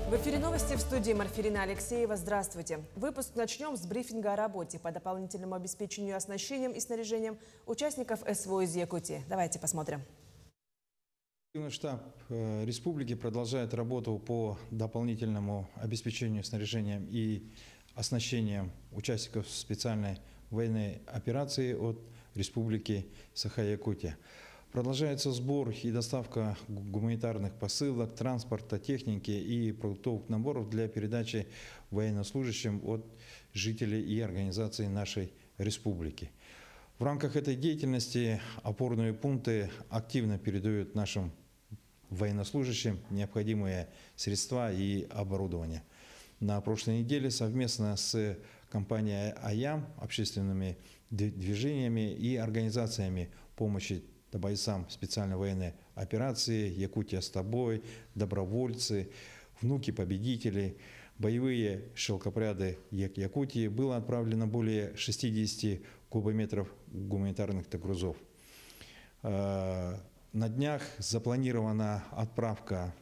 В эфире новости, в студии Марфирина Алексеева. Здравствуйте. Выпуск начнем с брифинга о работе по дополнительному обеспечению оснащением и снаряжением участников СВО из Якутии. Давайте посмотрим. Штаб республики продолжает работу по дополнительному обеспечению снаряжением и оснащением участников специальной военной операции от Республики Саха-Якутия. Продолжается сбор и доставка гуманитарных посылок, транспорта, техники и продуктовых наборов для передачи военнослужащим от жителей и организаций нашей республики. В рамках этой деятельности опорные пункты активно передают нашим военнослужащим необходимые средства и оборудование. На прошлой неделе совместно с компанией АЯМ, общественными движениями и организациями помощи бойцам специальной военной операции «Якутия с тобой», добровольцы, внуки победителей, боевые шелкопряды Якутии было отправлено более 60 кубометров гуманитарных грузов. На днях запланирована отправка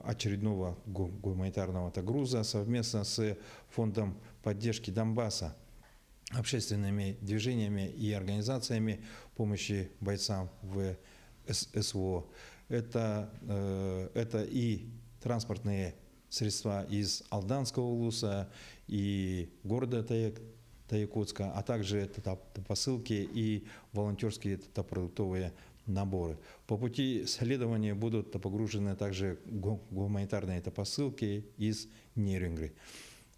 очередного гуманитарного груза совместно с Фондом поддержки Донбасса, общественными движениями и организациями помощи бойцам в СВО. Это и транспортные средства из Алданского улуса и города Якутска, а также посылки и волонтерские продуктовые наборы. По пути следования будут погружены также гуманитарные посылки из Нерюнгри.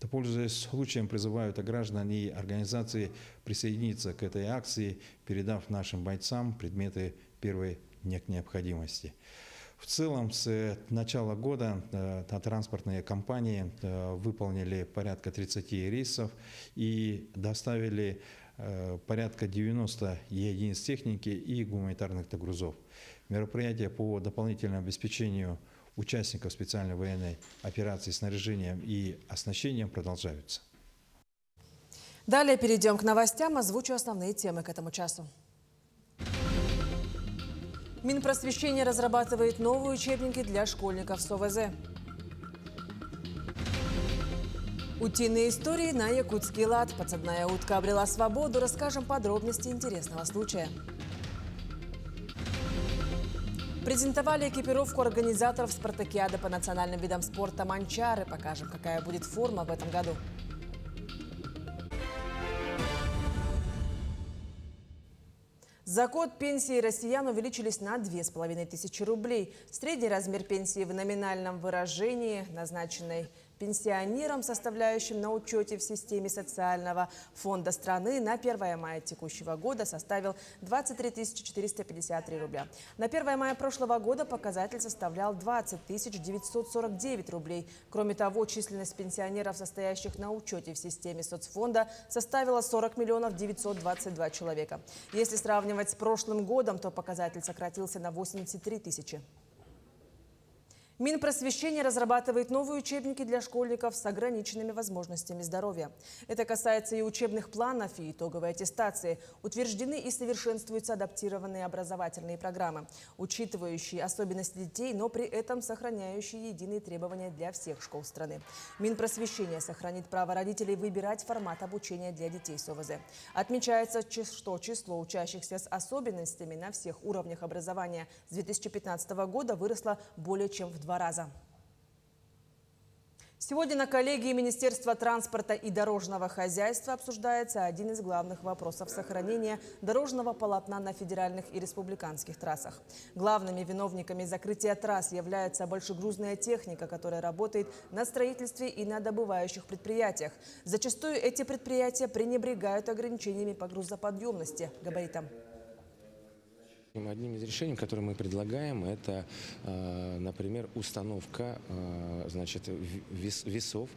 Пользуясь случаем, призывают граждан и организации присоединиться к этой акции, передав нашим бойцам предметы первой необходимости. В целом, с начала года транспортные компании выполнили порядка 30 рейсов и доставили порядка 90 единиц техники и гуманитарных грузов. Мероприятия по дополнительному обеспечению участников специальной военной операции снаряжением и оснащением продолжаются. Далее перейдем к новостям. Озвучу основные темы к этому часу. Минпросвещение разрабатывает новые учебники для школьников с ОВЗ. Утиные истории на якутский лад. Подсадная утка обрела свободу. Расскажем подробности интересного случая. Презентовали экипировку организаторов спартакиады по национальным видам спорта «Манчары». Покажем, какая будет форма в этом году. За год пенсии россиян увеличились на 2500 рублей. Средний размер пенсии в номинальном выражении, назначенной пенсионерам, составляющим на учете в системе социального фонда страны, на 1 мая текущего года составил 23 453 рубля. На 1 мая прошлого года показатель составлял 20 949 рублей. Кроме того, численность пенсионеров, состоящих на учете в системе соцфонда, составила 40 922 человека. Если сравнивать с прошлым годом, то показатель сократился на 83 тысячи. Минпросвещение разрабатывает новые учебники для школьников с ограниченными возможностями здоровья. Это касается и учебных планов, и итоговой аттестации. Утверждены и совершенствуются адаптированные образовательные программы, учитывающие особенности детей, но при этом сохраняющие единые требования для всех школ страны. Минпросвещение сохранит право родителей выбирать формат обучения для детей с ОВЗ. Отмечается, что число учащихся с особенностями на всех уровнях образования с 2015 года выросло более чем в 2 раза. Сегодня на коллегии Министерства транспорта и дорожного хозяйства обсуждается один из главных вопросов сохранения дорожного полотна на федеральных и республиканских трассах. Главными виновниками закрытия трасс является большегрузная техника, которая работает на строительстве и на добывающих предприятиях. Зачастую эти предприятия пренебрегают ограничениями по грузоподъемности, габаритам. Одним из решений, которые мы предлагаем, это, например, установка весов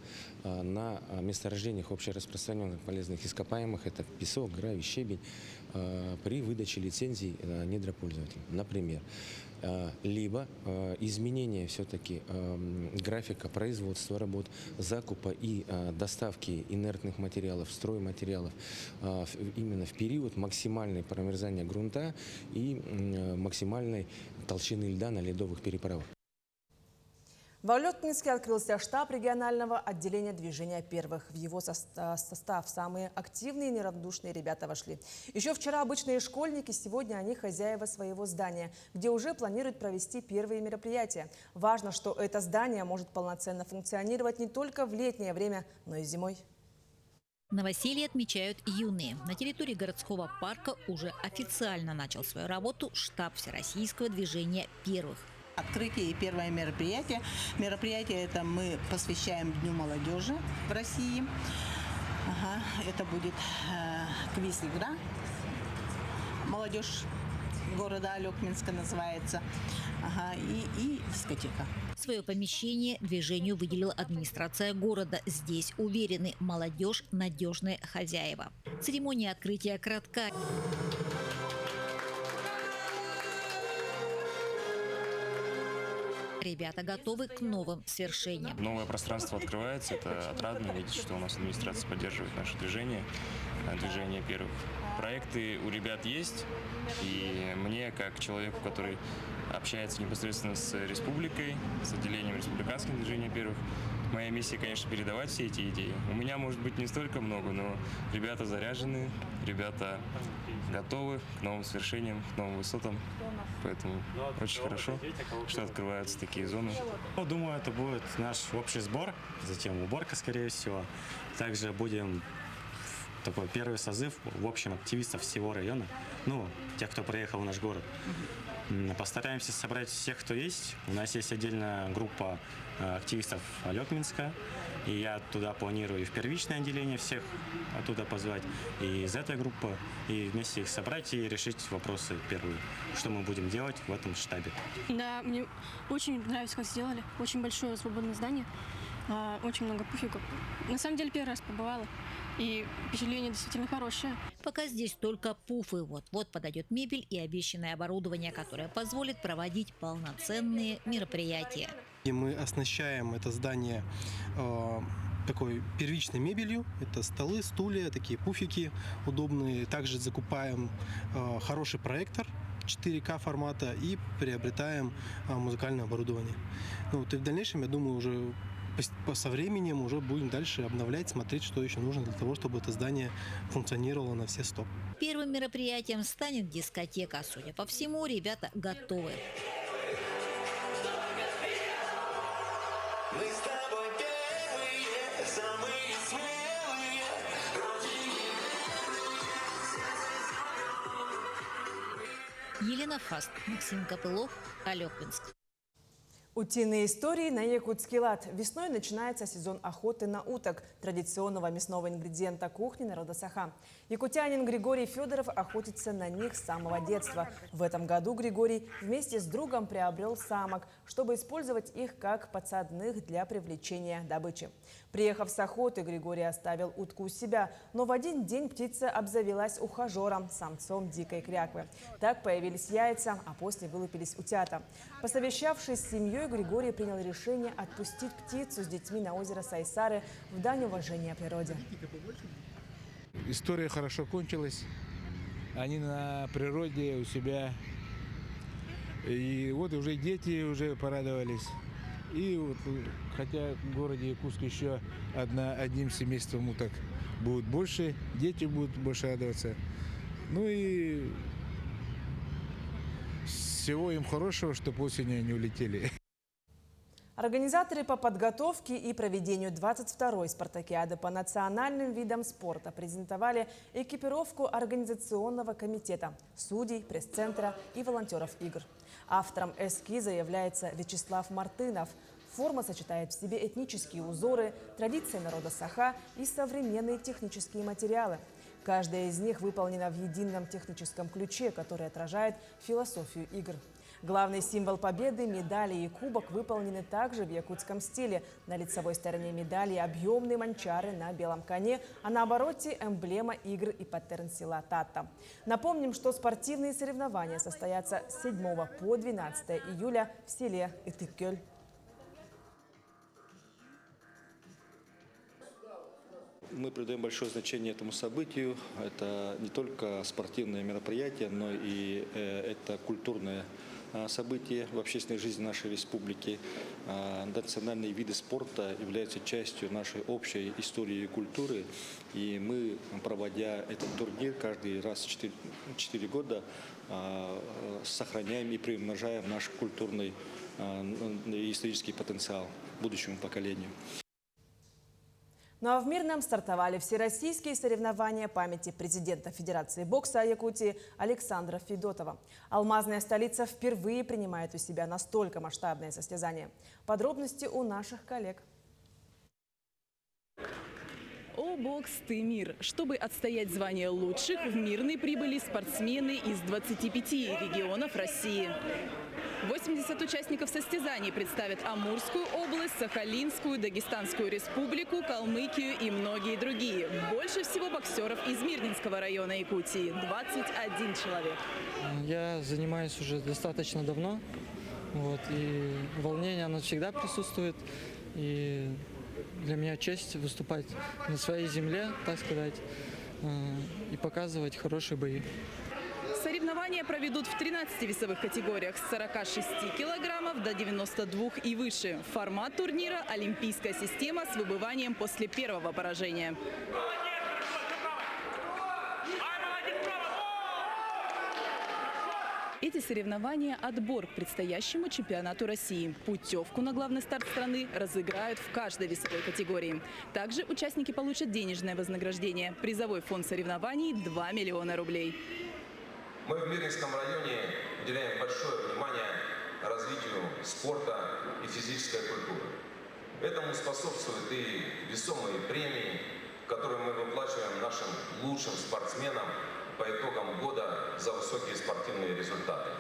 на месторождениях общераспространенных полезных ископаемых, это песок, гравий, щебень, при выдаче лицензий недропользователям. Например, либо изменение все-таки графика производства работ, закупа и доставки инертных материалов, стройматериалов именно в период максимальной промерзания грунта и максимальной толщины льда на ледовых переправах. В Алёткинске открылся штаб регионального отделения движения первых. В его состав самые активные и неравнодушные ребята вошли. Еще вчера обычные школьники, сегодня они хозяева своего здания, где уже планируют провести первые мероприятия. Важно, что это здание может полноценно функционировать не только в летнее время, но и зимой. Новоселье отмечают юные. На территории городского парка уже официально начал свою работу штаб Всероссийского движения первых. Открытие и первое мероприятие. Мероприятие это мы посвящаем Дню молодежи в России. Это будет квиз-игра. Молодежь города Алёкминска называется. И дискотека. Свое помещение движению выделила администрация города. Здесь уверены, молодежь – надежные хозяева. Церемония открытия кратка. Ребята готовы к новым свершениям. Новое пространство открывается, это отрадно видеть, что у нас администрация поддерживает наше движение первых. Проекты у ребят есть, и мне, как человеку, который общается непосредственно с республикой, с отделением республиканского движения первых, моя миссия, конечно, передавать все эти идеи. У меня, может быть, не столько много, но ребята заряжены, ребята готовы к новым свершениям, к новым высотам. Поэтому очень хорошо, что открываются такие зоны. Думаю, это будет наш общий сбор, затем уборка, скорее всего. Также будем такой первый созыв, в общем, активистов всего района, тех, кто приехал в наш город. Постараемся собрать всех, кто есть. У нас есть отдельная группа активистов Алёкминска, и я туда планирую и в первичное отделение всех оттуда позвать, и из этой группы, и вместе их собрать и решить вопросы первые, что мы будем делать в этом штабе. Да, мне очень нравится, как сделали. Очень большое свободное здание, очень много пуфиков. На самом деле первый раз побывала, и впечатление действительно хорошее. Пока здесь только пуфы. Вот-вот подойдет мебель и обещанное оборудование, которое позволит проводить полноценные мероприятия. И мы оснащаем это здание такой первичной мебелью. Это столы, стулья, такие пуфики удобные. Также закупаем хороший проектор 4К формата и приобретаем музыкальное оборудование. И в дальнейшем, я думаю, уже со временем уже будем дальше обновлять, смотреть, что еще нужно для того, чтобы это здание функционировало на все 100. Первым мероприятием станет дискотека. Судя по всему, ребята готовы. Елена Фаст, Максим Копылов, Алёкминск. Утиные истории на якутский лад. Весной начинается сезон охоты на уток, традиционного мясного ингредиента кухни народа Саха. Якутянин Григорий Федоров охотится на них с самого детства. В этом году Григорий вместе с другом приобрел самок, чтобы использовать их как подсадных для привлечения добычи. Приехав с охоты, Григорий оставил утку у себя, но в один день птица обзавелась ухажером, самцом дикой кряквы. Так появились яйца, а после вылупились утята. Посовещавшись с семьей, Григорий принял решение отпустить птицу с детьми на озеро Сайсары в дань уважения природе. История хорошо кончилась. Они на природе у себя. И вот уже дети уже порадовались. И вот, хотя в городе Якутск еще одним семейством уток будет больше, дети будут больше радоваться. Ну и всего им хорошего, чтобы осенью они улетели. Организаторы по подготовке и проведению 22-й спартакиады по национальным видам спорта презентовали экипировку организационного комитета, судей, пресс-центра и волонтеров игр. Автором эскиза является Вячеслав Мартынов. Форма сочетает в себе этнические узоры, традиции народа Саха и современные технические материалы. Каждая из них выполнена в едином техническом ключе, который отражает философию игр. Главный символ победы – медали и кубок выполнены также в якутском стиле. На лицевой стороне медали объемные манчары на белом коне, а на обороте – эмблема игр и паттерн села Тата. Напомним, что спортивные соревнования состоятся с 7 по 12 июля в селе Итыкёль. Мы придаем большое значение этому событию. Это не только спортивное мероприятие, но и это культурное событие в общественной жизни нашей республики. Национальные виды спорта являются частью нашей общей истории и культуры. И мы, проводя этот турнир каждый раз в 4 года, сохраняем и приумножаем наш культурный и исторический потенциал будущему поколению. Ну а в Мирном стартовали всероссийские соревнования памяти президента Федерации бокса Якутии Александра Федотова. Алмазная столица впервые принимает у себя настолько масштабное состязание. Подробности у наших коллег. О, бокс, ты мир! Чтобы отстоять звание лучших, в Мирный прибыли спортсмены из 25 регионов России. 80 участников состязаний представят Амурскую область, Сахалинскую, Дагестанскую республику, Калмыкию и многие другие. Больше всего боксеров из Мирнинского района Якутии – 21 человек. Я занимаюсь уже достаточно давно, и волнение оно всегда присутствует. И для меня честь выступать на своей земле, так сказать, и показывать хорошие бои. Соревнования проведут в 13 весовых категориях с 46 килограммов до 92 и выше. Формат турнира – олимпийская система с выбыванием после первого поражения. Эти соревнования – отбор к предстоящему чемпионату России. Путевку на главный старт страны разыграют в каждой весовой категории. Также участники получат денежное вознаграждение. Призовой фонд соревнований – 2 миллиона рублей. Мы в Мирнинском районе уделяем большое внимание развитию спорта и физической культуры. Этому способствуют и весомые премии, которые мы выплачиваем нашим лучшим спортсменам по итогам года за высокие спортивные результаты.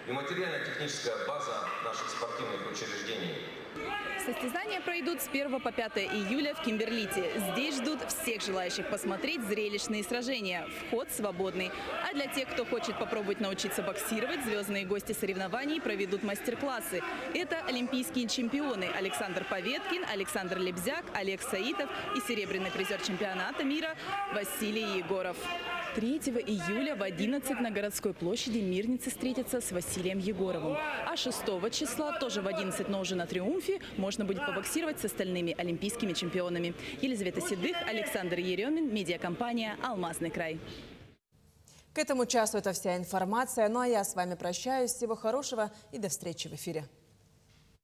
И материально-техническая база наших спортивных учреждений. Состязания пройдут с 1 по 5 июля в Кимберлите. Здесь ждут всех желающих посмотреть зрелищные сражения. Вход свободный. А для тех, кто хочет попробовать научиться боксировать, звездные гости соревнований проведут мастер-классы. Это олимпийские чемпионы Александр Поветкин, Александр Лебзяк, Олег Саитов и серебряный призер чемпионата мира Василий Егоров. 3 июля в 11 на городской площади мирницы встретятся с Василием Егоровым. А 6 числа, тоже в 11, но уже на Триумфе, можно будет побоксировать с остальными олимпийскими чемпионами. Елизавета Седых, Александр Еремин, медиакомпания «Алмазный край». К этому часу это вся информация. Ну а я с вами прощаюсь. Всего хорошего и до встречи в эфире.